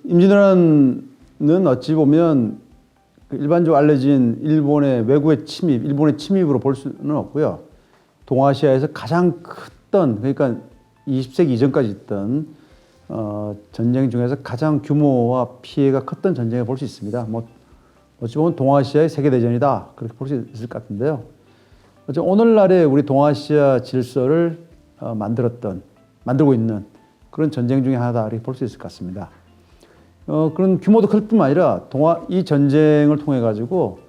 임진왜란은 어찌 보면 일반적으로 알려진 일본의 외국의 침입, 일본의 침입으로 볼 수는 없고요. 동아시아에서 가장 컸던, 그러니까 20세기 이전까지 있던 전쟁 중에서 가장 규모와 피해가 컸던 전쟁을 볼 수 있습니다. 어찌 보면 동아시아의 세계대전이다, 그렇게 볼 수 있을 것 같은데요. 오늘날의 우리 동아시아 질서를 만들고 있는 그런 전쟁 중에 하나다, 이렇게 볼 수 있을 것 같습니다. 그런 규모도 클 뿐만 아니라 이 전쟁을 통해 가지고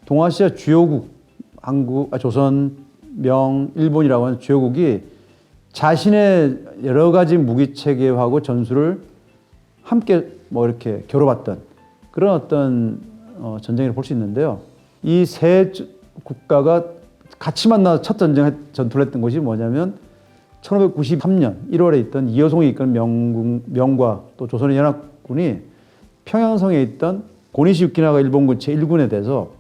동아시아 주요국, 조선, 명, 일본이라고 하는 주요국이 자신의 여러 가지 무기 체계하고 전술을 함께 이렇게 겨뤄봤던 그런 어떤 전쟁을 볼 수 있는데요. 이 세 국가가 같이 만나서 첫 전투를 했던 것이 뭐냐면 1593년 1월에 있던 이여송이 이끄는 명과 또 조선의 연합군이 평양성에 있던 고니시 유키나가 일본군 제1군에 대해서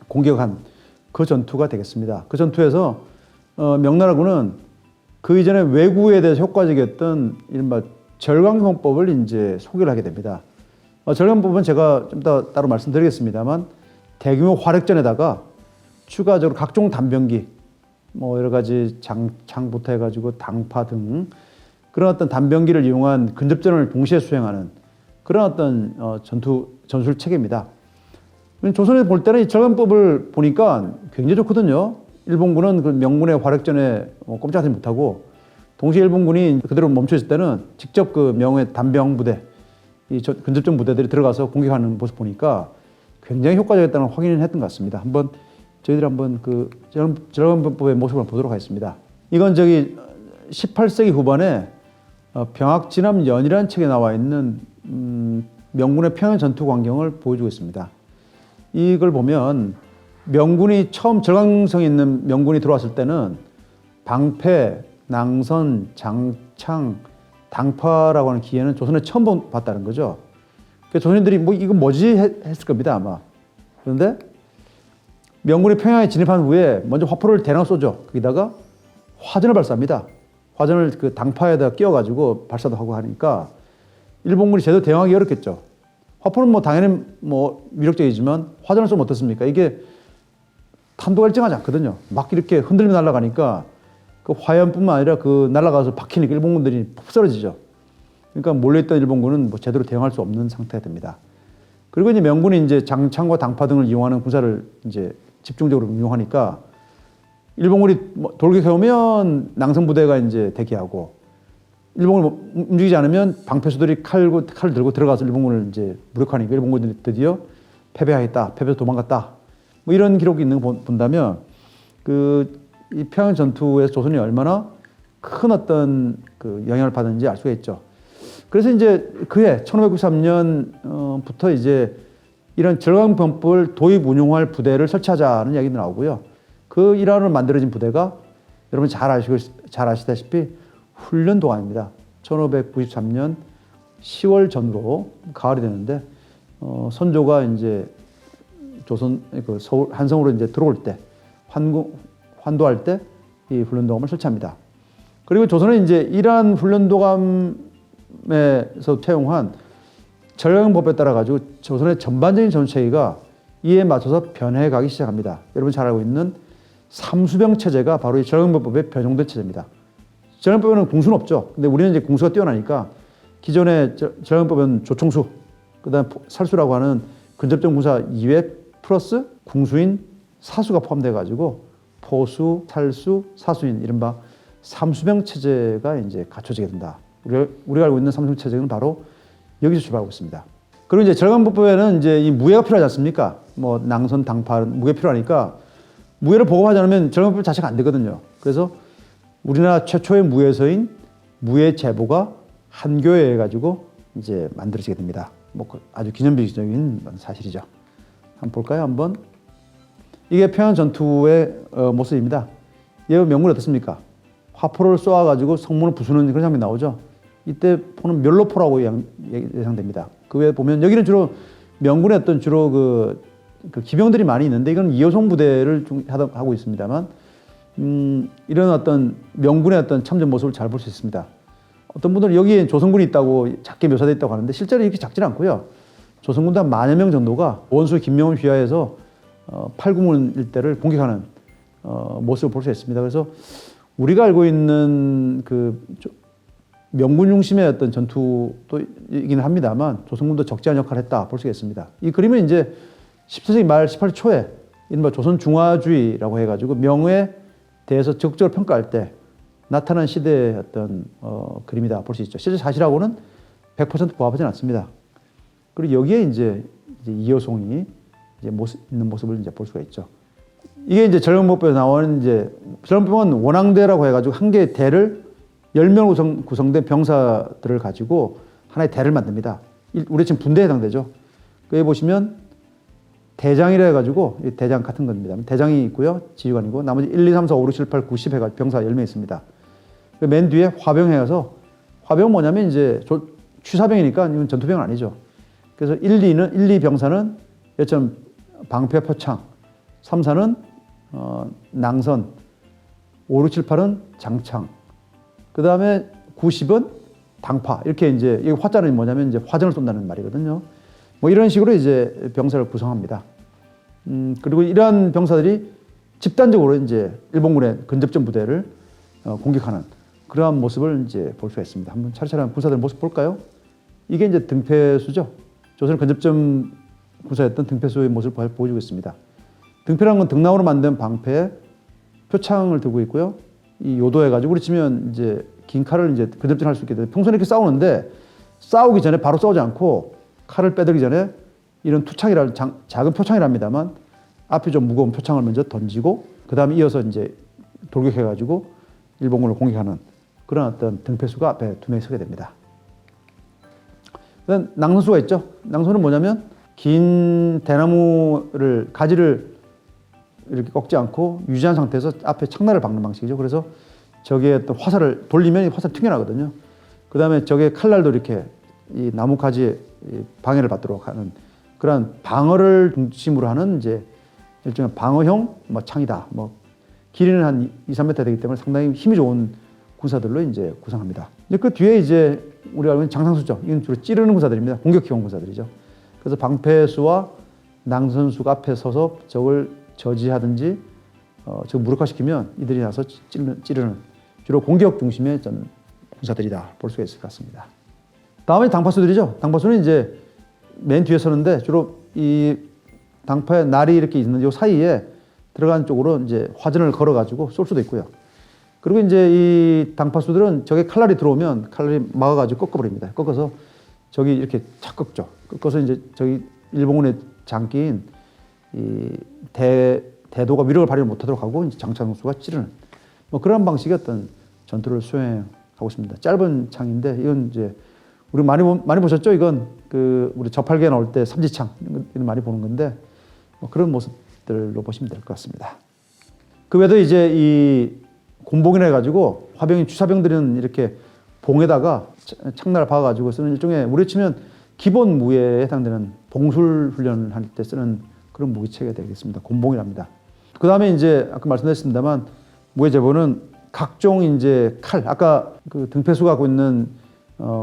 공격한 그 전투가 되겠습니다. 그 전투에서 명나라군은 그 이전에 왜구에 대해서 효과적이었던 이른바 절강병법을 이제 소개를 하게 됩니다. 절강병법은 제가 좀 더 따로 말씀드리겠습니다만, 대규모 화력전에다가 추가적으로 각종 단병기, 여러 가지 장부터 해가지고 당파 등 그런 어떤 단병기를 이용한 근접전을 동시에 수행하는 그런 어떤 전술 체계입니다. 조선에 볼 때는 이 절강법을 보니까 굉장히 좋거든요. 일본군은 그 명군의 화력전에 꼼짝하지 못하고, 동시에 일본군이 그대로 멈춰 있을 때는 직접 그 명의 단병 부대, 근접전 부대들이 들어가서 공격하는 모습 보니까 굉장히 효과적이었다는 확인을 했던 것 같습니다. 저희들이 한번 그 절강병법의 모습을 보도록 하겠습니다. 이건 18세기 후반에 병학진암연이라는 책에 나와 있는 명군의 평양 전투 광경을 보여주고 있습니다. 이걸 보면 명군이 처음 절강성에 있는 명군이 들어왔을 때는 방패, 낭선, 장창, 당파라고 하는 기회는 조선에 처음 봤다는 거죠. 그러니까 조선인들이 이거 뭐지 했을 겁니다, 아마. 그런데 명군이 평양에 진입한 후에 먼저 화포를 대량 쏘죠. 거기다가 화전을 발사합니다. 화전을 그 당파에다 끼워가지고 발사도 하고 하니까 일본군이 제대로 대응하기 어렵겠죠. 화포는 당연히 위력적이지만 화전을 쏘면 어떻습니까? 이게 탄도가 일정하지 않거든요. 막 이렇게 흔들며 날아가니까 그 화염뿐만 아니라 그 날아가서 박히니까 일본군들이 푹 쓰러지죠. 그러니까 몰려있던 일본군은 제대로 대응할 수 없는 상태가 됩니다. 그리고 이제 명군이 이제 장창과 당파 등을 이용하는 군사를 이제 집중적으로 이용하니까 일본군이 돌격해오면 낭성부대가 이제 대기하고, 일본군이 움직이지 않으면 방패수들이 칼을 들고 들어가서 일본군을 이제 무력화하니까 일본군들이 드디어 패배하겠다, 패배해서 도망갔다, 이런 기록이 있는 거 본다면 이 평양 전투에서 조선이 얼마나 큰 어떤 그 영향을 받았는지 알 수가 있죠. 그래서 이제 그해 1593년부터 이제 이런 절강병법을 도입 운용할 부대를 설치하자는 이야기도 나오고요. 그 일환으로 만들어진 부대가 여러분 잘 아시다시피 훈련도감입니다. 1593년 10월 전후로 가을이 되는데 선조가 이제 조선 서울 한성으로 이제 들어올 때 환도할 때 이 훈련도감을 설치합니다. 그리고 조선은 이제 이러한 훈련도감에서 채용한 절강법에 따라 가지고 조선의 전반적인 전체가 이에 맞춰서 변해가기 시작합니다. 여러분 잘 알고 있는 삼수병 체제가 바로 이 절강법의 변형된 체제입니다. 절강법에는 궁수는 없죠. 근데 우리는 이제 궁수가 뛰어나니까 기존의 절강법은 조총수, 그다음 살수라고 하는 근접전 군사 2회 플러스 궁수인 사수가 포함돼 가지고 포수, 살수, 사수인 이른바 삼수병 체제가 이제 갖춰지게 된다. 우리가 알고 있는 삼수병 체제는 바로 여기서 출발하고 있습니다. 그리고 이제 절강법에는 이제 이 무예가 필요하지 않습니까? 낭선, 당파, 무예 필요하니까 무예를 보급하지 않으면 절강법 자체가 안 되거든요. 그래서 우리나라 최초의 무예서인 무예제보가 한교에 해가지고 이제 만들어지게 됩니다. 아주 기념비적인 사실이죠. 한번 볼까요? 한번. 이게 평양 전투의 모습입니다. 얘 명분이 어떻습니까? 화포를 쏘아가지고 성문을 부수는 그런 장면이 나오죠. 이때 포는 멸로포라고 예상됩니다. 그 외에 보면 여기는 주로 명군의 어떤 주로 그 기병들이 많이 있는데 이건 이여송 부대를 하고 있습니다만 이런 어떤 명군의 어떤 참전 모습을 잘 볼 수 있습니다. 어떤 분들은 여기에 조선군이 있다고 작게 묘사되어 있다고 하는데 실제로 이렇게 작지는 않고요. 조선군도 한 10,000여 명 정도가 원수 김명을 휘하해서 팔구문 일대를 공격하는 모습을 볼 수 있습니다. 그래서 우리가 알고 있는 그 명군 중심의 어떤 전투이긴 합니다만 조선군도 적지 않은 역할을 했다 볼 수 있겠습니다. 이 그림은 이제 17세기 말 18세기 초에 이른바 조선 중화주의라고 해가지고 명에 대해서 적극적으로 평가할 때 나타난 시대의 어떤 그림이다 볼 수 있죠. 실제 사실하고는 100% 부합하지는 않습니다. 그리고 여기에 이제 이여송이 이제 있는 모습을 이제 볼 수가 있죠. 이게 이제 절경법에 나오는 이제 절경법은 원앙대라고 해가지고 한 개의 대를 10명 구성된 병사들을 가지고 하나의 대를 만듭니다. 우리 지금 분대에 해당되죠. 여기 보시면 대장이라 해가지고 대장 같은 겁니다. 대장이 있고요. 지휘관이고 나머지 1, 2, 3, 4, 5, 6, 7, 8, 9, 10 해가지고 병사 10명 있습니다. 맨 뒤에 화병 해서 화병은 뭐냐면 이제 취사병이니까 이건 전투병은 아니죠. 그래서 1, 2 병사는 예전 방패 표창, 3, 4는 낭선, 5, 6, 7, 8은 장창, 그 다음에 9, 10은 당파. 이렇게 이제 이 화자는 뭐냐면 이제 화전을 쏜다는 말이거든요. 뭐 이런 식으로 이제 병사를 구성합니다. 그리고 이러한 병사들이 집단적으로 이제 일본군의 근접전 부대를 공격하는 그러한 모습을 이제 볼 수가 있습니다. 한번 차례차례 군사들 모습 볼까요? 이게 이제 등패수죠. 조선 근접전 군사였던 등패수의 모습을 보여주고 있습니다. 등패라는 건 등나무로 만든 방패에 표창을 들고 있고요. 이 요도해가지고 우리 치면 이제 긴 칼을 이제 근접전할 수 있게 돼요. 평소에 이렇게 싸우는데 싸우기 전에 바로 싸우지 않고 칼을 빼들기 전에 이런 투창이라는 작은 표창이랍니다만 앞이 좀 무거운 표창을 먼저 던지고 그 다음에 이어서 이제 돌격해가지고 일본군을 공격하는 그런 어떤 등패수가 앞에 2명이 서게 됩니다. 그다음 낭선수가 있죠. 낭선은 뭐냐면 긴 대나무를 가지를 이렇게 꺾지 않고 유지한 상태에서 앞에 창날을 박는 방식이죠. 그래서 저기에 또 화살을 돌리면 화살이 튕겨나거든요. 그 다음에 저게 칼날도 이렇게 이 나무 가지에 방해를 받도록 하는 그런 방어를 중심으로 하는 이제 일종의 방어형 뭐 창이다. 뭐 길이는 한 2, 3m 되기 때문에 상당히 힘이 좋은 군사들로 이제 구성합니다. 이제 그 뒤에 이제 우리가 알고 있는 장상수죠. 이건 주로 찌르는 군사들입니다. 공격형 군사들이죠. 그래서 방패수와 낭선수가 앞에 서서 적을 저지하든지 적을 무력화시키면 이들이 나서 찌르는 주로 공격 중심의 전 군사들이다 볼 수가 있을 것 같습니다. 다음에 당파수들이죠. 당파수는 이제 맨 뒤에 서는데 주로 이 당파의 날이 이렇게 있는 이 사이에 들어간 쪽으로 이제 화전을 걸어가지고 쏠 수도 있고요. 그리고 이제 이 당파수들은 저게 칼날이 들어오면 칼날이 막아가지고 꺾어버립니다. 꺾어서 저기 이렇게 착 꺾죠. 꺾어서 이제 저기 일본군의 장기인 이 대도가 위력을 발휘 못하도록 하고 이제 장창수가 찌르는 뭐 그런 방식의 어떤 전투를 수행하고 있습니다. 짧은 창인데 이건 이제 우리 많이 보셨죠? 이건 그 우리 저팔계 나올 때 삼지창 이런 많이 보는 건데 뭐 그런 모습들로 보시면 될 것 같습니다. 그 외에도 이제 이 곤봉이라 해가지고 화병인 취사병들은 이렇게 봉에다가 창날을 박아가지고 쓰는 일종의 우리 치면 기본 무예에 해당되는 봉술 훈련을 할 때 쓰는 그런 무기체계가 되겠습니다. 곤봉이랍니다. 그 다음에 이제 아까 말씀드렸습니다만 무예 제보는 각종 이제 칼, 아까 그 등패수가 갖고 있는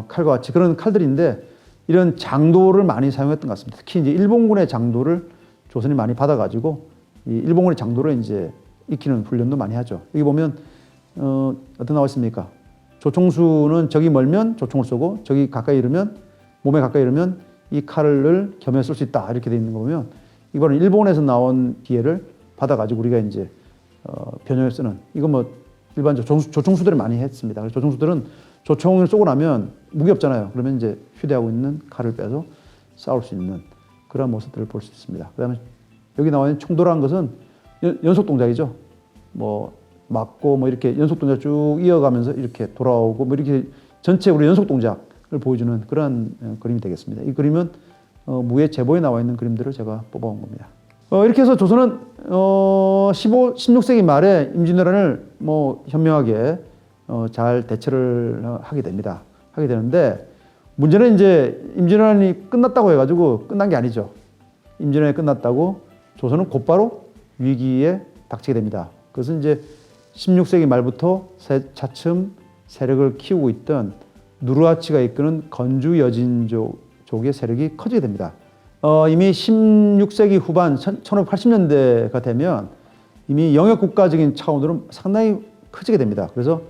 칼과 같이 그런 칼들인데 이런 장도를 많이 사용했던 것 같습니다. 특히 이제 일본군의 장도를 조선이 많이 받아가지고 이 일본군의 장도를 이제 익히는 훈련도 많이 하죠. 여기 보면 어떤 나와 있습니까? 조총수는 적이 멀면 조총을 쏘고 적이 가까이 이르면 몸에 가까이 이르면 이 칼을 겸해 쏠 수 있다 이렇게 돼 있는 거 보면 이거는 일본에서 나온 기회를 받아가지고 우리가 이제 변형해 쓰는 이거 뭐 일반적으로 조총수들이 많이 했습니다. 그래서 조총수들은 조총을 쏘고 나면 무기 없잖아요. 그러면 이제 휴대하고 있는 칼을 빼서 싸울 수 있는 그런 모습들을 볼 수 있습니다. 그다음에 여기 나와 있는 총도라는 것은 연속 동작이죠. 뭐 맞고 뭐 이렇게 연속 동작 쭉 이어가면서 이렇게 돌아오고 뭐 이렇게 전체 우리 연속 동작을 보여주는 그런 그림이 되겠습니다. 이 그림은 무예 제보에 나와 있는 그림들을 제가 뽑아온 겁니다. 이렇게 해서 조선은 16세기 말에 임진왜란을 뭐 현명하게 잘 대처를 하게 됩니다. 하게 되는데 문제는 이제 임진왜란이 끝났다고 해가지고 끝난 게 아니죠. 임진왜란이 끝났다고 조선은 곧바로 위기에 닥치게 됩니다. 그것은 이제 16세기 말부터 차츰 세력을 키우고 있던 누르하치가 이끄는 건주 여진족의 세력이 커지게 됩니다. 이미 16세기 후반 1580년대가 되면 이미 영역 국가적인 차원으로 상당히 커지게 됩니다. 그래서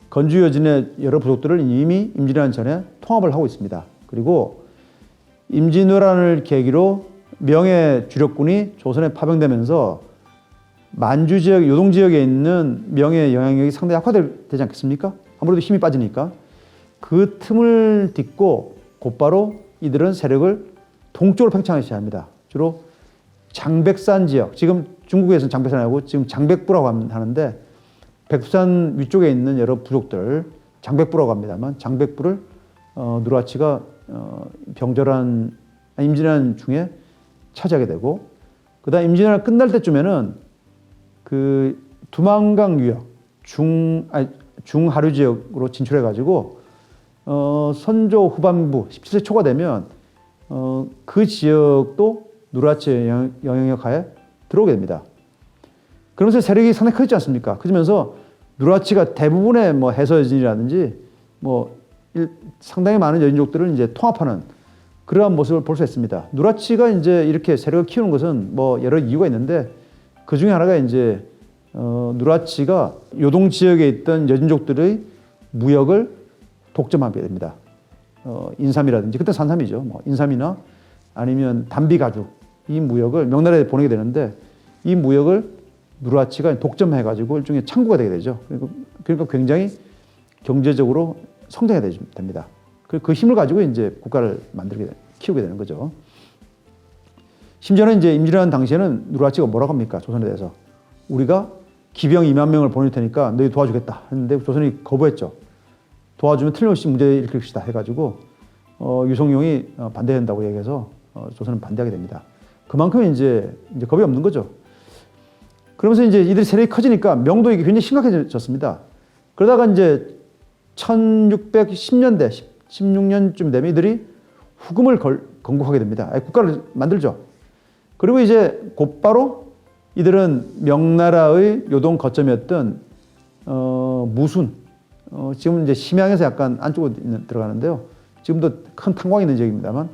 건주 여진의 여러 부족들을 이미 임진왜란 전에 통합을 하고 있습니다. 그리고 임진왜란을 계기로 명의 주력군이 조선에 파병되면서 만주 지역, 요동 지역에 있는 명의 영향력이 상당히 약화되지 않겠습니까? 아무래도 힘이 빠지니까. 그 틈을 딛고 곧바로 이들은 세력을 동쪽으로 팽창하기 시작합니다. 주로 장백산 지역, 지금 중국에서는 장백산이라고 지금 장백부라고 하는데 백두산 위쪽에 있는 여러 부족들, 장백부라고 합니다만 장백부를 누르하치가 병절한 임진왜란 중에 차지하게 되고, 그다음 임진왜란 끝날 때쯤에는 그 두만강 유역 중하류 지역으로 진출해 가지고 선조 후반부 17세 초가 되면 그 지역도 누르하치의 영향력 하에 들어오게 됩니다. 그러면서 세력이 상당히 커지지 않습니까? 커지면서 누르하치가 대부분의 뭐 해서여진이라든지 상당히 많은 여진족들을 이제 통합하는 그러한 모습을 볼 수 있습니다. 누르하치가 이제 이렇게 세력을 키우는 것은 뭐 여러 이유가 있는데 그 중에 하나가 이제 누르하치가 요동 지역에 있던 여진족들의 무역을 독점하게 됩니다. 인삼이라든지 그때 산삼이죠. 뭐 인삼이나 아니면 담비 가죽 이 무역을 명나라에 보내게 되는데 이 무역을 누르하치가 독점해가지고 일종의 창구가 되게 되죠. 그러니까 굉장히 경제적으로 성장하게 됩니다. 그 힘을 가지고 이제 국가를 키우게 되는 거죠. 심지어는 이제 임진왜란 당시에는 누르하치가 뭐라고 합니까? 조선에 대해서 우리가 기병 2만 명을 보낼 테니까 너희 도와주겠다 했는데 조선이 거부했죠. 도와주면 틀림없이 문제 일으킬 것이다 해가지고 유성룡이 반대한다고 얘기해서 조선은 반대하게 됩니다. 그만큼 이제 겁이 없는 거죠. 그러면서 이제 이들이 세력이 커지니까 명도가 굉장히 심각해졌습니다. 그러다가 이제 1610년대, 16년쯤 되면 이들이 후금을 건국하게 됩니다. 국가를 만들죠. 그리고 이제 곧바로 이들은 명나라의 요동 거점이었던 무순, 지금 이제 심양에서 약간 안쪽으로 들어가는데요. 지금도 큰 탄광이 있는 지역입니다만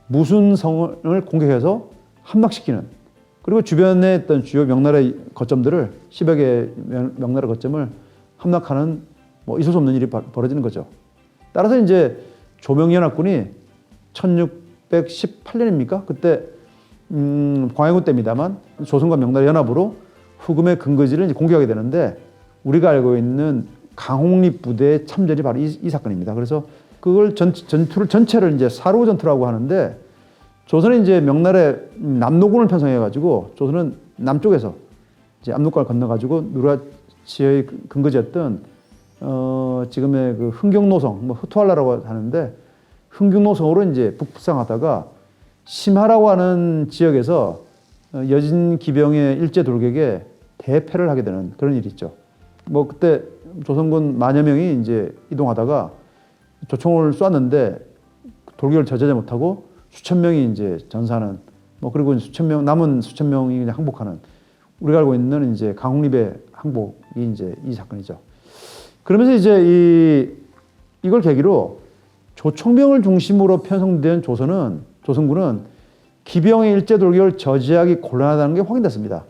무순성을 공격해서 함락시키는, 그리고 주변에 있던 주요 명나라의 거점들을 10여 개의 명나라 거점을 함락하는 있을 수 없는 일이 벌어지는 거죠. 따라서 이제 조명연합군이 1618년입니까? 그때 광해군 때입니다만 조선과 명나라 연합으로 후금의 근거지를 이제 공격하게 되는데 우리가 알고 있는 강홍립 부대의 참전이 바로 이 사건입니다. 그래서 그걸 전투를 전체를 이제 사루 전투라고 하는데 조선은 이제 명나라의 남노군을 편성해가지고 조선은 남쪽에서 이제 압록강을 건너가지고 누르하치의 근거지였던 지금의 그 흥경노성, 흐투알라라고 하는데 흥경노성으로 이제 북상하다가 심하라고 하는 지역에서 여진 기병의 일제 돌격에 대패를 하게 되는 그런 일이 있죠. 그때 조선군 만여 명이 이제 이동하다가 조총을 쐈는데 돌격을 저지하지 못하고 수천 명이 이제 전사하는, 그리고 남은 수천 명이 그냥 항복하는, 우리가 알고 있는 이제 강홍립의 항복이 이제 이 사건이죠. 그러면서 이제 이걸 계기로 조총병을 중심으로 편성된 조선군은 기병의 일제 돌격을 저지하기 곤란하다는 게 확인됐습니다.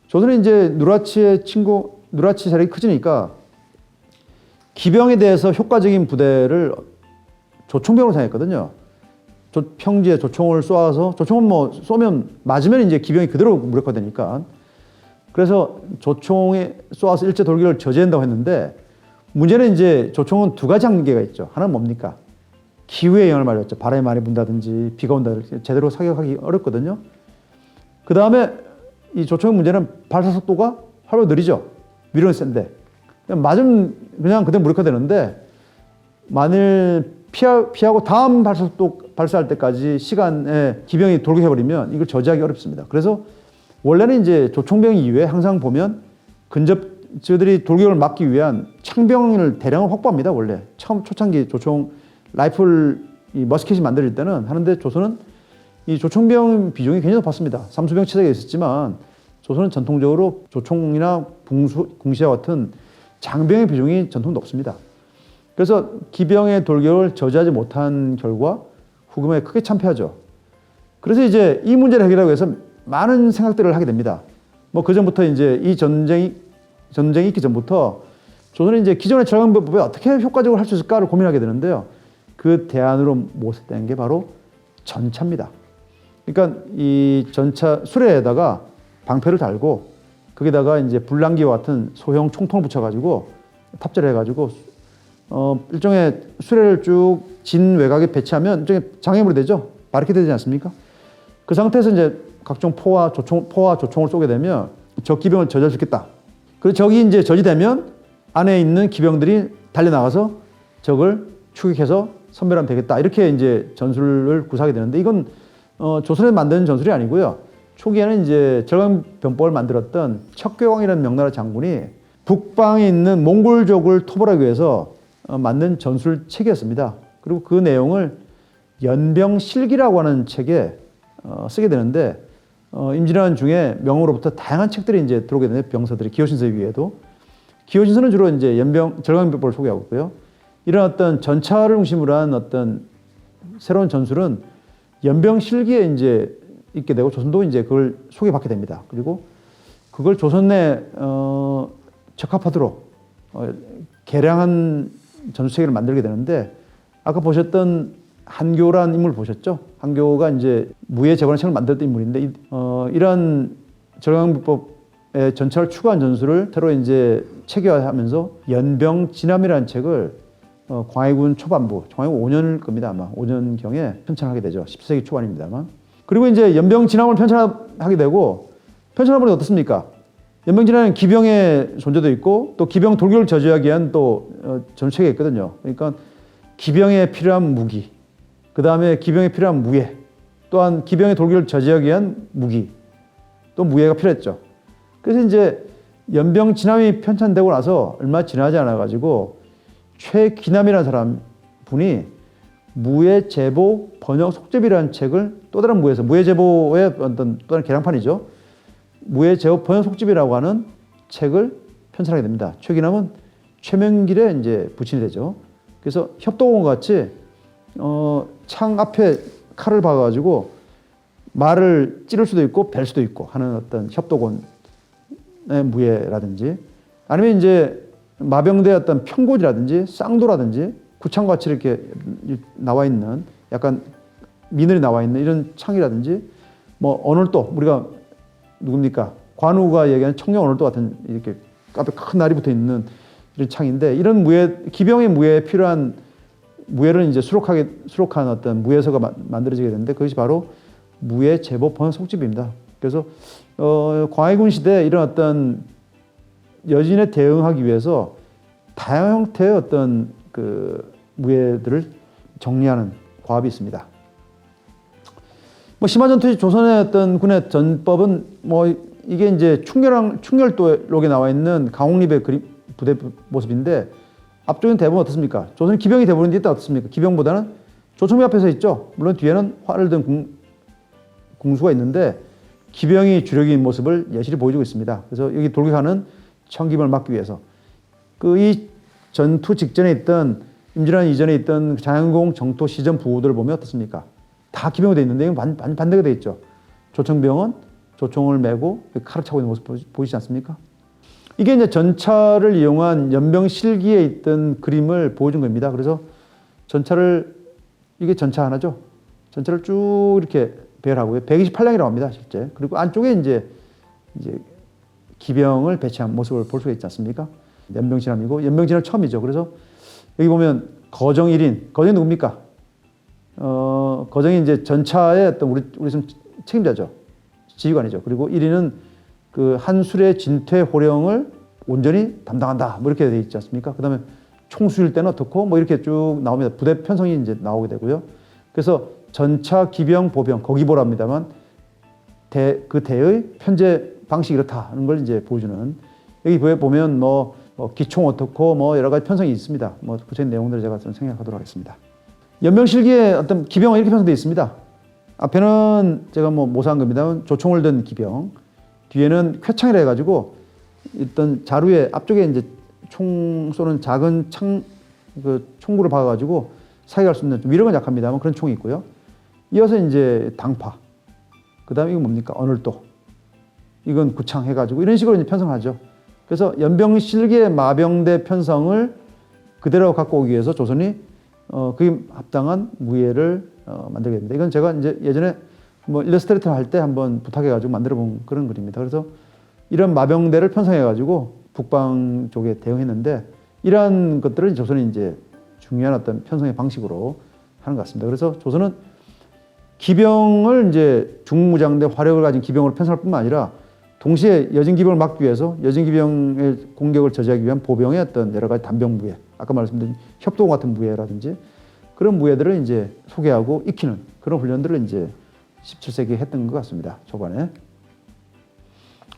조선은 이제 누르하치 세력이 커지니까 기병에 대해서 효과적인 부대를 조총병으로 생각했거든요. 평지에 조총을 쏘아서, 조총은 쏘면 맞으면 이제 기병이 그대로 무력화되니까. 그래서 조총에 쏘아서 일제 돌격을 저지한다고 했는데 문제는 이제 조총은 두 가지 한계가 있죠. 하나는 뭡니까? 기후의 영향을 말했죠. 바람이 많이 분다든지 비가 온다든지 제대로 사격하기 어렵거든요. 그 다음에 이 조총의 문제는 발사 속도가 훨씬 느리죠. 위로는 센데. 맞으면 그냥 그대로 무력화되는데 만일 피하고 다음 발사할 때까지 시간에 기병이 돌격해버리면 이걸 저지하기 어렵습니다. 그래서 원래는 이제 조총병 이후에 항상 보면 저들이 돌격을 막기 위한 창병을 대량을 확보합니다. 원래 초창기 조총 라이플 머스켓이 만들어질 때는 하는데 조선은 이 조총병 비중이 굉장히 높았습니다. 삼수병 체제가 있었지만 조선은 전통적으로 조총이나 궁시와 같은 장병의 비중이 전통 높습니다. 그래서 기병의 돌격을 저지하지 못한 결과 후금에 크게 참패하죠. 그래서 이제 이 문제를 해결하기 위해서 많은 생각들을 하게 됩니다. 뭐 그 전부터 이제 이 전쟁이 있기 전부터 조선이 이제 기존의 절강병법에 어떻게 효과적으로 할 수 있을까를 고민하게 되는데요. 그 대안으로 모색된 게 바로 전차입니다. 그러니까 이 전차 수레에다가 방패를 달고 거기다가 이제 불랑기와 같은 소형 총통을 붙여가지고 탑재를 해가지고 일종의 수레를 쭉 진 외곽에 배치하면 일종의 장애물이 되죠. 바리케이드 되지 않습니까? 그 상태에서 이제 각종 포와 조총을 쏘게 되면 적 기병을 저지할 수 있겠다. 그리고 적이 이제 저지되면 안에 있는 기병들이 달려나가서 적을 추격해서 섬멸하면 되겠다. 이렇게 이제 전술을 구사하게 되는데 이건 조선에 만든 전술이 아니고요. 초기에는 이제 절강병법을 만들었던 척교광이라는 명나라 장군이 북방에 있는 몽골족을 토벌하기 위해서 만든 전술책이었습니다. 그리고 그 내용을 연병실기라고 하는 책에 쓰게 되는데 임진왜란 중에 명으로부터 다양한 책들이 이제 들어오게 되는데 병서들이 기호신서 위에도 기호신서는 주로 이제 절강병법을 소개하고 있고요. 이런 어떤 전차를 중심으로 한 어떤 새로운 전술은 연병실기에 이제 있게 되고 조선도 이제 그걸 소개받게 됩니다. 그리고 그걸 조선 내 적합하도록 개량한 전술체계를 만들게 되는데 아까 보셨던 한교라는 인물 보셨죠? 한교가 이제 무예 재관의 책을 만들었던 인물인데 이러한 절강병법의 전차를 추구한 전술을 새로 이제 체계화하면서 연병진암이라는 책을 광해군 초반부, 광해군 5년일 겁니다 아마 5년경에 편찬하게 되죠. 10세기 초반입니다만. 그리고 이제 연병진암을 편찬하게 되고 편찬해보니 어떻습니까? 연병진암은 기병의 존재도 있고 또 기병 돌격을 저지하기 위한 또 전술체계가 있거든요. 그러니까 기병에 필요한 무기, 그 다음에 기병에 필요한 무예, 또한 기병의 돌격을 저지하기 위한 무기, 또 무예가 필요했죠. 그래서 이제 연병진암이 편찬되고 나서 얼마 지나지 않아가지고 최기남이라는 사람 분이 무예제보 번역 속집이라는 책을 또 다른 무예제보의 어떤 또 다른 개량판이죠. 무예제보 번역 속집이라고 하는 책을 편찬하게 됩니다. 최기남은 최명길에 이제 부친이 되죠. 그래서 협도공과 같이 창 앞에 칼을 박아가지고 말을 찌를 수도 있고 벨 수도 있고 하는 어떤 협도곤의 무예라든지 아니면 이제 마병대 어떤 평고지라든지 쌍도라든지 구창과 같이 이렇게 나와 있는 약간 미늘이 나와 있는 이런 창이라든지 뭐 언월도 우리가 누굽니까 관우가 얘기하는 청룡 언월도 같은 이렇게 앞에 큰 날이 붙어 있는 이런 창인데 이런 기병의 무예에 필요한 무예를 이제 수록한 어떤 무예서가 만들어지게 되는데 그것이 바로 무예 제보 번역 속집입니다. 그래서 광해군 시대 이런 어떤 여진에 대응하기 위해서 다양한 형태의 어떤 그 무예들을 정리하는 과업이 있습니다. 뭐 심화전투시 조선의 어떤 군의 전법은 뭐 이게 이제 충렬도록에 나와 있는 강홍립의 부대 모습인데 앞쪽은 대부분 어떻습니까? 조선은 기병이 대부분 있다 어떻습니까? 기병보다는 조총이 앞에 서 있죠. 물론 뒤에는 활을 든 궁수가 있는데 기병이 주력인 모습을 여실히 보여주고 있습니다. 그래서 여기 돌격하는 청기병을 막기 위해서 이 전투 직전에 있던 임진왜란 이전에 있던 장영공 정토 시전 부호들을 보면 어떻습니까? 다 기병으로 되어 있는데 이건 반대가 되어 있죠. 조총병은 조총을 메고 칼을 차고 있는 모습 보이지 않습니까? 이게 이제 전차를 이용한 연병실기에 있던 그림을 보여준 겁니다. 그래서 이게 전차 하나죠. 전차를 쭉 이렇게 배열하고요. 128량이라고 합니다, 실제. 그리고 안쪽에 이제 기병을 배치한 모습을 볼 수가 있지 않습니까? 연병진암이고, 연병진암 처음이죠. 그래서 여기 보면 거정 1인, 거정이 누굽니까? 거정이 이제 전차의 어떤 우리 좀 책임자죠. 지휘관이죠. 그리고 1인은 그 한술의 진퇴 호령을 온전히 담당한다. 뭐 이렇게 되어 있지 않습니까? 그 다음에 총수일 때는 어떻고, 뭐 이렇게 쭉 나옵니다. 부대 편성이 이제 나오게 되고요. 그래서 전차, 기병, 보병, 거기보랍니다만 그 대의 편제 방식이 이렇다는 걸 이제 보여주는 여기 보면 뭐 기총 어떻고 뭐 여러 가지 편성이 있습니다. 뭐 구체적인 내용들을 제가 좀 생각하도록 하겠습니다. 연병실기에 어떤 기병은 이렇게 편성되어 있습니다. 앞에는 제가 뭐 모사한 겁니다. 조총을 든 기병, 뒤에는 쾌창이라 해가지고 어떤 자루에 앞쪽에 이제 총 쏘는 작은 창 그 총구를 박아가지고 사격할 수 있는 위력은 약합니다만 그런 총이 있고요. 이어서 이제 당파. 그다음에 이거 뭡니까? 언을도. 이건 구창 해가지고 이런 식으로 이제 편성하죠. 그래서 연병실계 마병대 편성을 그대로 갖고 오기 위해서 조선이 그에 합당한 무예를 만들게 됩니다. 이건 제가 이제 예전에 뭐 일러스트레이터 할 때 한번 부탁해가지고 만들어본 그런 글입니다. 그래서 이런 마병대를 편성해가지고 북방 쪽에 대응했는데 이러한 것들을 조선이 이제 중요한 어떤 편성의 방식으로 하는 것 같습니다. 그래서 조선은 기병을 이제 중무장대 화력을 가진 기병으로 편성할 뿐만 아니라 동시에 여진 기병을 막기 위해서 여진 기병의 공격을 저지하기 위한 보병의 어떤 여러 가지 단병 무예, 아까 말씀드린 협동 같은 무예라든지 그런 무예들을 이제 소개하고 익히는 그런 훈련들을 이제 17세기에 했던 것 같습니다. 초반에.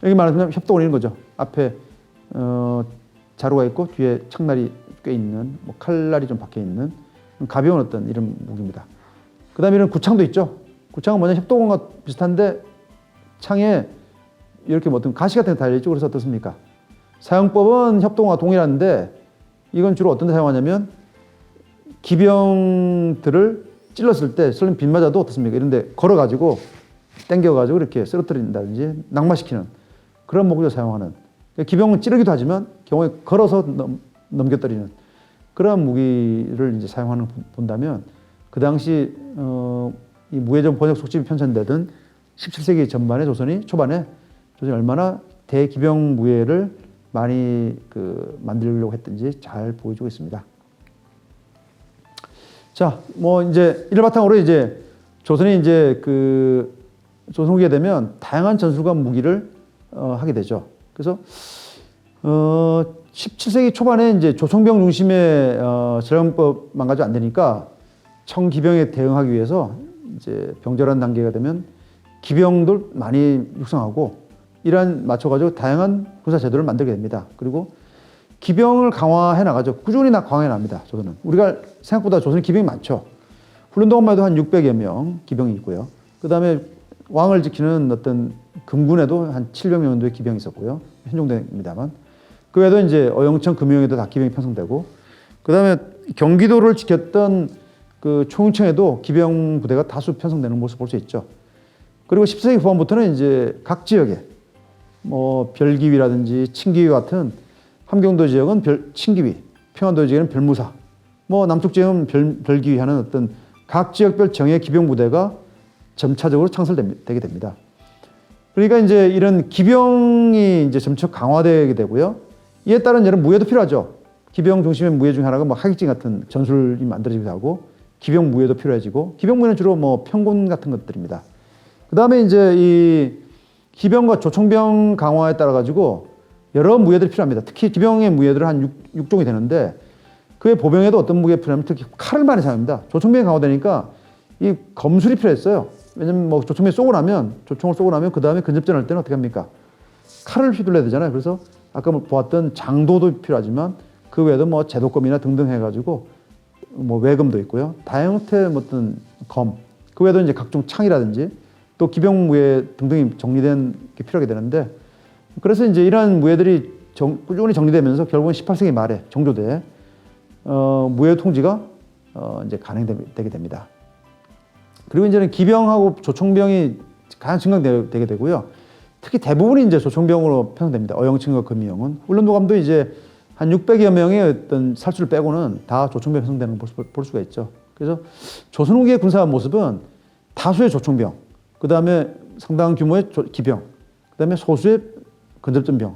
여기 말하자면 협동을 이런 거죠. 앞에 자루가 있고 뒤에 창날이 꽤 있는 뭐 칼날이 좀 박혀 있는 가벼운 어떤 이런 무기입니다. 그다음에 이런 구창도 있죠. 구창은 뭐냐 협동과 비슷한데 창에 이렇게 뭐 어떤 가시 같은 게 달려 있죠. 그래서 어떻습니까? 사용법은 협동과 동일한데 이건 주로 어떤 데 사용하냐면 기병들을 찔렀을 때 설령 빗 맞아도 어떻습니까? 이런데 걸어가지고 당겨가지고 이렇게 쓰러뜨린다든지 낙마시키는 그런 목적으로 사용하는 기병은 찌르기도 하지만 경우에 걸어서 넘겨뜨리는 그런 무기를 이제 사용하는 본다면 그 당시 이 무예전 번역 속집이 편찬되던 17세기 전반에 초반에 조선이 얼마나 대기병 무예를 많이 만들려고 했던지 잘 보여주고 있습니다. 자, 뭐 이제 이를 바탕으로 이제 조선이 이제 조선 후기에 되면 다양한 전술과 무기를 하게 되죠. 그래서 17세기 초반에 이제 조총병 중심의 전략법만 가지고 안 되니까 청기병에 대응하기 위해서 이제 병절한 단계가 되면 기병들 많이 육성하고 이러한 맞춰가지고 다양한 군사 제도를 만들게 됩니다. 그리고 기병을 강화해 나가죠. 꾸준히 강화해 납니다. 조선은. 우리가 생각보다 조선이 기병이 많죠. 훈련동안만 해도 한 600여 명 기병이 있고요. 그 다음에 왕을 지키는 어떤 금군에도 한 700명 정도의 기병이 있었고요. 현종대입니다만. 그 외에도 이제 어영청, 금용에도 다 기병이 편성되고, 그 다음에 경기도를 지켰던 그 총영청에도 기병 부대가 다수 편성되는 모습을 볼 수 있죠. 그리고 10세기 후반부터는 이제 각 지역에 뭐 별기위라든지 친기위 같은 함경도 지역은 친기위, 평안도 지역은 별무사, 뭐 남쪽 지역은 별기위 하는 어떤 각 지역별 정예 기병 부대가 점차적으로 창설되게 됩니다. 그러니까 이제 이런 기병이 이제 점차 강화되게 되고요. 이에 따른 여러 무예도 필요하죠. 기병 중심의 무예 중에 하나가 뭐 하객진 같은 전술이 만들어지기도 하고 기병 무예도 필요해지고 기병 무예는 주로 뭐 평군 같은 것들입니다. 그 다음에 이제 이 기병과 조총병 강화에 따라 가지고 여러 무예들이 필요합니다. 특히 기병의 무예들은 한 6종이 되는데 그의 보병에도 어떤 무예가 필요하면 특히 칼을 많이 사용합니다. 조총병이 강화되니까 이 검술이 필요했어요. 왜냐면 뭐 조총을 쏘고 나면 그 다음에 근접전할 때는 어떻게 합니까? 칼을 휘둘러야 되잖아요. 그래서 아까 보았던 장도도 필요하지만 그 외에도 뭐 제도검이나 등등 해가지고 뭐 외검도 있고요. 다양한 형태의 어떤 검, 그 외에도 이제 각종 창이라든지 또 기병 무예 등등이 정리된 게 필요하게 되는데 그래서 이제 이러한 무예들이 꾸준히 정리되면서 결국은 18세기 말에 정조대에 무예 통지가 이제 가능되게 됩니다. 그리고 이제는 기병하고 조총병이 가장 증강되게 되고요. 특히 대부분이 이제 조총병으로 편성됩니다. 어영층과 금이영은. 훈련도감도 이제 한 600여 명의 어떤 살수를 빼고는 다 조총병 편성되는 걸 볼 수가 있죠. 그래서 조선 후기의 군사 모습은 다수의 조총병, 그 다음에 상당한 규모의 기병, 그 다음에 소수의 근접전병,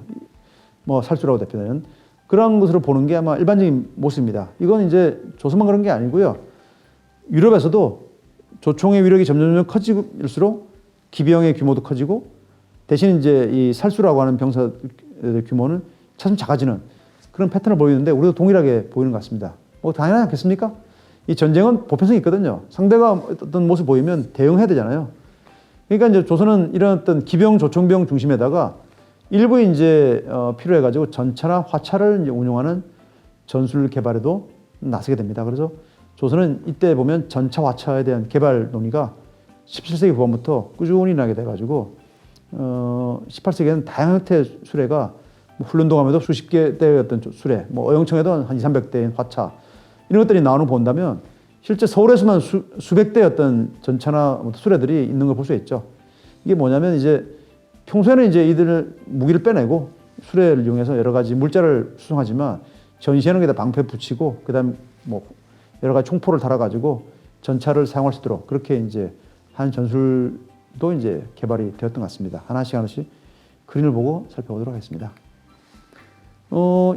뭐 살수라고 대표되는 그런 것으로 보는 게 아마 일반적인 모습입니다. 이건 이제 조선만 그런 게 아니고요. 유럽에서도 조총의 위력이 점점 커질수록 기병의 규모도 커지고 대신 이제 이 살수라고 하는 병사의 규모는 차츰 작아지는 그런 패턴을 보이는데 우리도 동일하게 보이는 것 같습니다. 뭐 당연하지 않겠습니까? 이 전쟁은 보편성이 있거든요. 상대가 어떤 모습 보이면 대응해야 되잖아요. 그러니까 이제 조선은 이런 어떤 기병, 조총병 중심에다가 일부 이제 필요해가지고 전차나 화차를 이제 운용하는 전술 개발에도 나서게 됩니다. 그래서 조선은 이때 보면 전차, 화차에 대한 개발 논의가 17세기 후반부터 꾸준히 나게 돼가지고 18세기에는 다양한 형태의 수레가 뭐 훈련동함에도 수십 개 대의 어떤 수레, 뭐 어영청에도 한 200~300대인 화차, 이런 것들이 나오는 거 본다면 실제 서울에서만 수백 대의 어떤 전차나 수레들이 있는 걸 볼 수 있죠. 이게 뭐냐면 이제 평소에는 이제 이들 무기를 빼내고 수레를 이용해서 여러 가지 물자를 수송하지만 전시에는 거기다 방패 붙이고 그다음 뭐 여러 가지 총포를 달아가지고 전차를 사용할 수 있도록 그렇게 이제 한 전술도 이제 개발이 되었던 것 같습니다. 하나씩 하나씩 그림을 보고 살펴보도록 하겠습니다.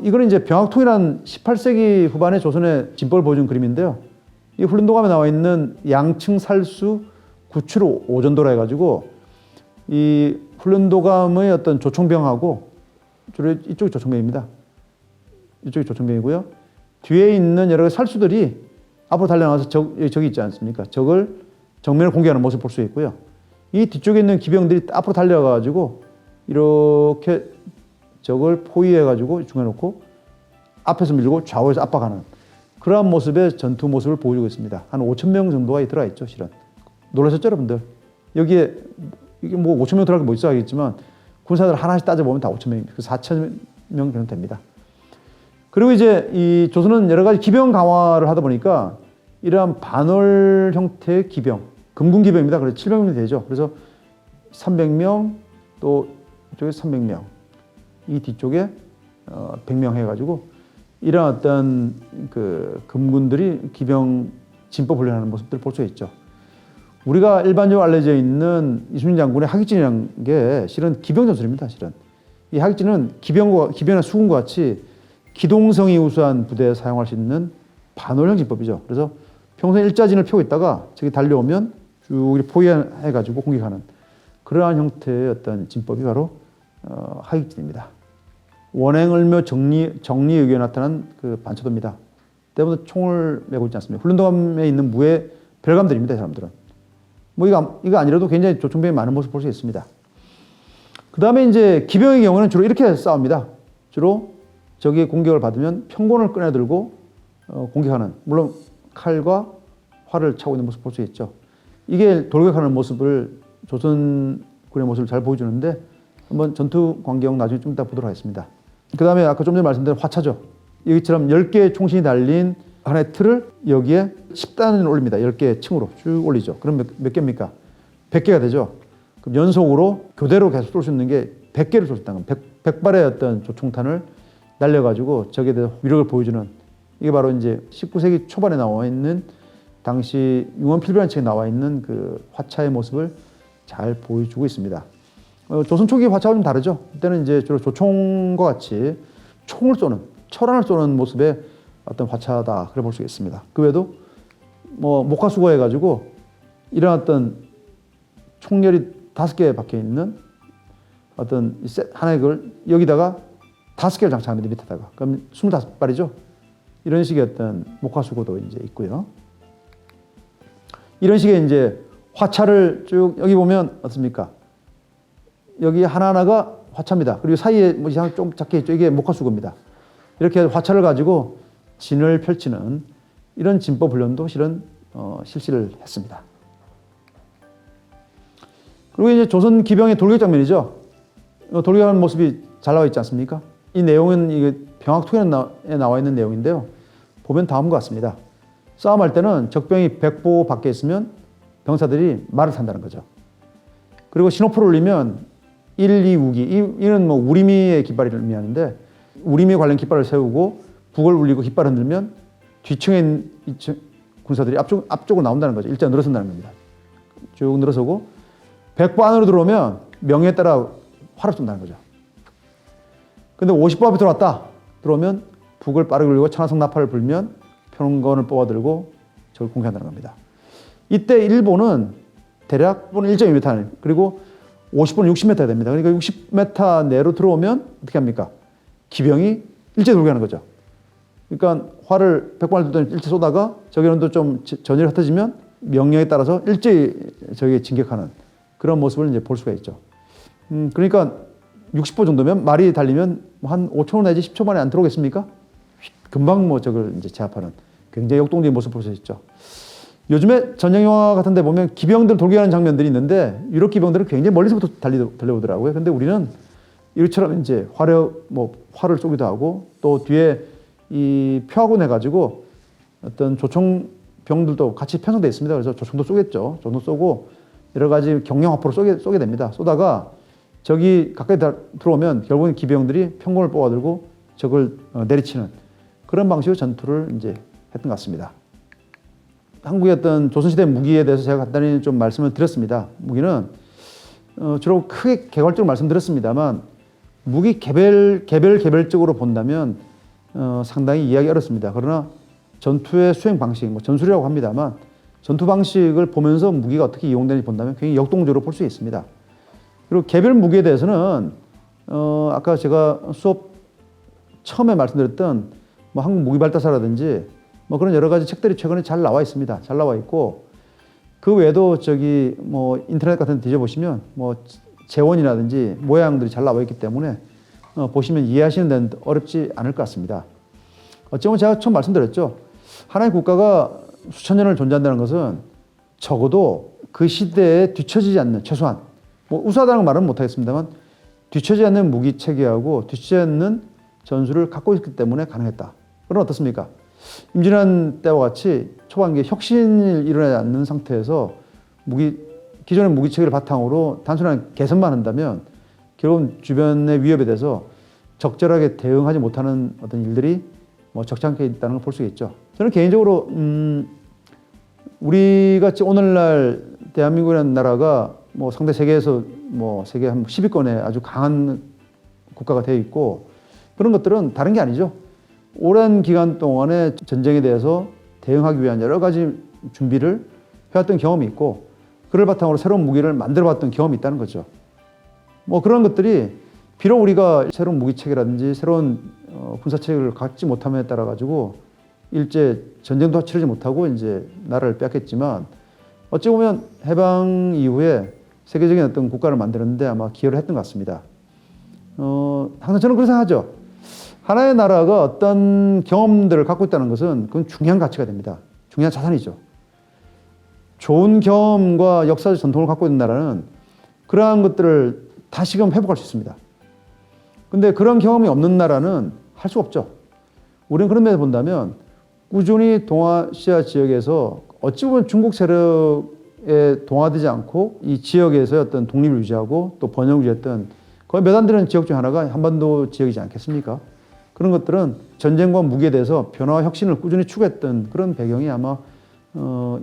이거는 이제 병학통이란 18세기 후반의 조선의 진법을 보여준 그림인데요. 이 훈련도감에 나와 있는 양층 살수 구추로 오전도라 해가지고 이 훈련도감의 어떤 조총병하고 주로 이쪽이 조총병입니다. 이쪽이 조총병이고요. 뒤에 있는 여러 살수들이 앞으로 달려나와서 적이 있지 않습니까? 적을 정면을 공격하는 모습을 볼 수 있고요. 이 뒤쪽에 있는 기병들이 앞으로 달려가지고 이렇게 적을 포위해가지고 중에 놓고 앞에서 밀고 좌우에서 압박하는 그러한 모습의 전투 모습을 보여주고 있습니다. 한 5천 명 정도가 들어가 있죠, 실은. 놀라셨죠, 여러분들? 여기에 이게 뭐 5천 명 들어가기 뭐 있어 하겠지만 군사들 하나씩 따져보면 다 5천 명입니다. 4천 명 정도 됩니다. 그리고 이제 이 조선은 여러 가지 기병 강화를 하다 보니까 이러한 반월 형태의 기병, 금군 기병입니다. 그래서 700명이 되죠. 그래서 300명 또 이쪽에 300명, 이 뒤쪽에 100명 해가지고 이런 어떤 그 금군들이 기병 진법 훈련하는 모습들을 볼 수 있죠. 우리가 일반적으로 알려져 있는 이순신 장군의 하깃진이라는 게 실은 기병 전술입니다. 실은 이 하깃진은 기병이나 수군과 같이 기동성이 우수한 부대에 사용할 수 있는 반월형 진법이죠. 그래서 평소에 일자진을 펴고 있다가 저기 달려오면 쭉 포위해가지고 공격하는 그러한 형태의 어떤 진법이 바로 하깃진입니다. 원행을며 정리의견에 나타난 그 반초도입니다. 때문에 총을 메고 있지 않습니까? 훈련도감에 있는 무의 별감들입니다. 이 사람들은. 뭐 이거 아니라도 굉장히 조총병이 많은 모습을 볼 수 있습니다. 그 다음에 이제 기병의 경우는 주로 이렇게 싸웁니다. 주로 적의 공격을 받으면 평곤을 꺼내들고 공격하는, 물론 칼과 활을 차고 있는 모습을 볼 수 있죠. 이게 돌격하는 모습을 조선군의 모습을 잘 보여주는데 한번 전투 광경 나중에 좀 이따 보도록 하겠습니다. 그 다음에 아까 좀 전에 말씀드린 화차죠. 여기처럼 10개의 총신이 달린 하나의 틀을 여기에 10단을 올립니다. 10개의 층으로 쭉 올리죠. 그럼 몇 개입니까? 100개가 되죠. 그럼 연속으로 교대로 계속 쏠 수 있는 게 100개를 쏠 수 있다는 겁니다. 100발의 어떤 조총탄을 날려가지고 적에 대해서 위력을 보여주는, 이게 바로 이제 19세기 초반에 나와 있는 당시 융원필변 책에 나와 있는 그 화차의 모습을 잘 보여주고 있습니다. 조선 초기 화차와 좀 다르죠. 그때는 이제 주로 조총과 같이 총을 쏘는, 철안을 쏘는 모습의 어떤 화차다, 그래 볼 수 있습니다. 그 외에도 뭐 목화수거 해가지고 이런 어떤 총열이 5개 박혀 있는 어떤 하나의 걸 여기다가 5개를 장착합니다. 밑에다가. 그럼 25발이죠. 이런 식의 어떤 목화수거도 이제 있고요. 이런 식의 이제 화차를 쭉 여기 보면 어떻습니까? 여기 하나하나가 화차입니다. 그리고 사이에 뭐 이상 좀 작게 있죠. 이게 목화수거입니다. 이렇게 화차를 가지고 진을 펼치는 이런 진법 훈련도 실은 실시를 했습니다. 그리고 이제 조선 기병의 돌격 장면이죠. 돌격하는 모습이 잘 나와 있지 않습니까? 이 내용은 이게 병학통에 나와 있는 내용인데요. 보면 다음과 같습니다. 싸움할 때는 적병이 100보 밖에 있으면 병사들이 말을 탄다는 거죠. 그리고 신호포를 울리면 1, 2 우기, 이는 뭐 우리미의 깃발을 의미하는데 우리미 관련 깃발을 세우고 북을 울리고 깃발을 흔들면 뒤층에 있는 군사들이 앞쪽으로 나온다는 거죠. 일자 늘어선다는 겁니다. 쭉 늘어서고 100보 안으로 들어오면 명예에 따라 활을 쏜다는 거죠. 근데 50보 앞에 들어오면 북을 빠르게 울리고 천하성 나팔을 불면 평건을 뽑아들고 적을 공격한다는 겁니다. 이때 일본은 대략 1.2m 그리고 50분 60m가 됩니다. 그러니까 60m 내로 들어오면 어떻게 합니까? 기병이 일제 돌격하는 거죠. 그러니까 활을 100발을 쏘다 일제 쏘다가 적의 또 좀 전열이 흩어지면 명령에 따라서 일제히 적에게 진격하는 그런 모습을 이제 볼 수가 있죠. 그러니까 60보 정도면 말이 달리면 한 5초 내지 10초 만에 안 들어오겠습니까? 금방 뭐 적을 이제 제압하는 굉장히 역동적인 모습을 볼 수 있죠. 요즘에 전쟁 영화 같은 데 보면 기병들 돌격하는 장면들이 있는데 유럽 기병들은 굉장히 멀리서부터 달려오더라고요. 근데 우리는 이처럼 이제 활을 쏘기도 하고 또 뒤에 이 표하곤 해가지고 어떤 조총병들도 같이 편성되어 있습니다. 그래서 조총도 쏘겠죠. 조총도 쏘고 여러 가지 경량 화포를 쏘게 됩니다. 쏘다가 적이 가까이 들어오면 결국은 기병들이 평공을 뽑아들고 적을 내리치는 그런 방식으로 전투를 이제 했던 것 같습니다. 한국의 어떤 조선시대 무기에 대해서 제가 간단히 좀 말씀을 드렸습니다. 무기는 주로 크게 개괄적으로 말씀드렸습니다만 무기 개별적으로 본다면 상당히 이해하기 어렵습니다. 그러나 전투의 수행 방식, 뭐 전술이라고 합니다만 전투 방식을 보면서 무기가 어떻게 이용되는지 본다면 굉장히 역동적으로 볼 수 있습니다. 그리고 개별 무기에 대해서는 아까 제가 수업 처음에 말씀드렸던 뭐 한국 무기발달사라든지 뭐 그런 여러 가지 책들이 최근에 잘 나와 있습니다. 잘 나와 있고 그 외에도 저기 뭐 인터넷 같은 데 뒤져보시면 뭐 재원이라든지 모양들이 잘 나와 있기 때문에 보시면 이해하시는 데는 어렵지 않을 것 같습니다. 어쩌면 제가 처음 말씀드렸죠. 하나의 국가가 수천 년을 존재한다는 것은 적어도 그 시대에 뒤처지지 않는 최소한 뭐 우수하다는 말은 못하겠습니다만 뒤처지지 않는 무기 체계하고 뒤처지지 않는 전술을 갖고 있기 때문에 가능했다. 그럼 어떻습니까? 임진왜란 때와 같이 초반기에 혁신이 일어나지 않는 상태에서 기존의 무기 체계를 바탕으로 단순한 개선만 한다면 결국은 주변의 위협에 대해서 적절하게 대응하지 못하는 어떤 일들이 뭐 적지 않게 있다는 걸 볼 수 있죠. 저는 개인적으로 우리가 오늘날 대한민국이라는 나라가 뭐 상대 세계에서 뭐 세계 한 10위권에 아주 강한 국가가 되어 있고 그런 것들은 다른 게 아니죠. 오랜 기간 동안의 전쟁에 대해서 대응하기 위한 여러 가지 준비를 해왔던 경험이 있고 그를 바탕으로 새로운 무기를 만들어봤던 경험이 있다는 거죠. 뭐 그런 것들이 비록 우리가 새로운 무기체계라든지 새로운 군사체계를 갖지 못함에 따라 가지고 일제 전쟁도 치르지 못하고 이제 나라를 뺏겼지만 어찌 보면 해방 이후에 세계적인 어떤 국가를 만드는데 아마 기여를 했던 것 같습니다. 항상 저는 그렇게 생각하죠. 하나의 나라가 어떤 경험들을 갖고 있다는 것은 그건 중요한 가치가 됩니다. 중요한 자산이죠. 좋은 경험과 역사적 전통을 갖고 있는 나라는 그러한 것들을 다시금 회복할 수 있습니다. 근데 그런 경험이 없는 나라는 할 수가 없죠. 우리는 그런 면에서 본다면 꾸준히 동아시아 지역에서 어찌 보면 중국 세력에 동화되지 않고 이 지역에서 어떤 독립을 유지하고 또 번영을 유지했던 거의 몇 안 되는 지역 중 하나가 한반도 지역이지 않겠습니까? 그런 것들은 전쟁과 무기에 대해서 변화와 혁신을 꾸준히 추구했던 그런 배경이 아마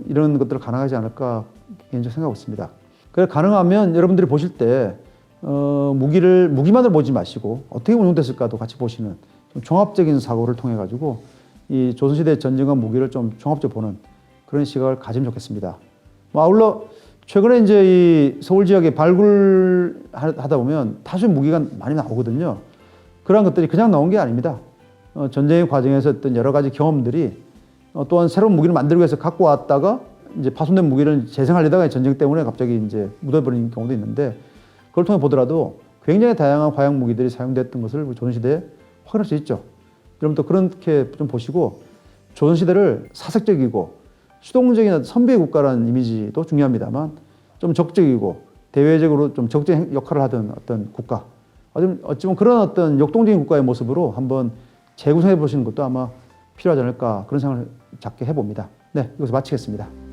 이런 것들을 가능하지 않을까 개인적으로 생각하고 있습니다. 그래서 가능하면 여러분들이 보실 때 무기만을 보지 마시고 어떻게 운용됐을까도 같이 보시는 좀 종합적인 사고를 통해 가지고 이 조선시대 전쟁과 무기를 좀 종합적으로 보는 그런 시각을 가지면 좋겠습니다. 뭐 아울러 최근에 이제 이 서울 지역에 발굴하다 보면 다수 무기가 많이 나오거든요. 그러한 것들이 그냥 나온 게 아닙니다. 전쟁의 과정에서 어떤 여러 가지 경험들이 또한 새로운 무기를 만들기 위해서 갖고 왔다가 이제 파손된 무기를 재생하려다가 전쟁 때문에 갑자기 이제 묻어버리는 경우도 있는데 그걸 통해 보더라도 굉장히 다양한 화약 무기들이 사용됐던 것을 조선시대에 확인할 수 있죠. 여러분도 그렇게 좀 보시고 조선시대를 사색적이고 수동적인 선비의 국가라는 이미지도 중요합니다만 좀 적극적이고 대외적으로 좀 적극적인 역할을 하던 어떤 국가 어찌보면 그런 어떤 역동적인 국가의 모습으로 한번 재구성해 보시는 것도 아마 필요하지 않을까 그런 생각을 작게 해봅니다. 네, 이것을 마치겠습니다.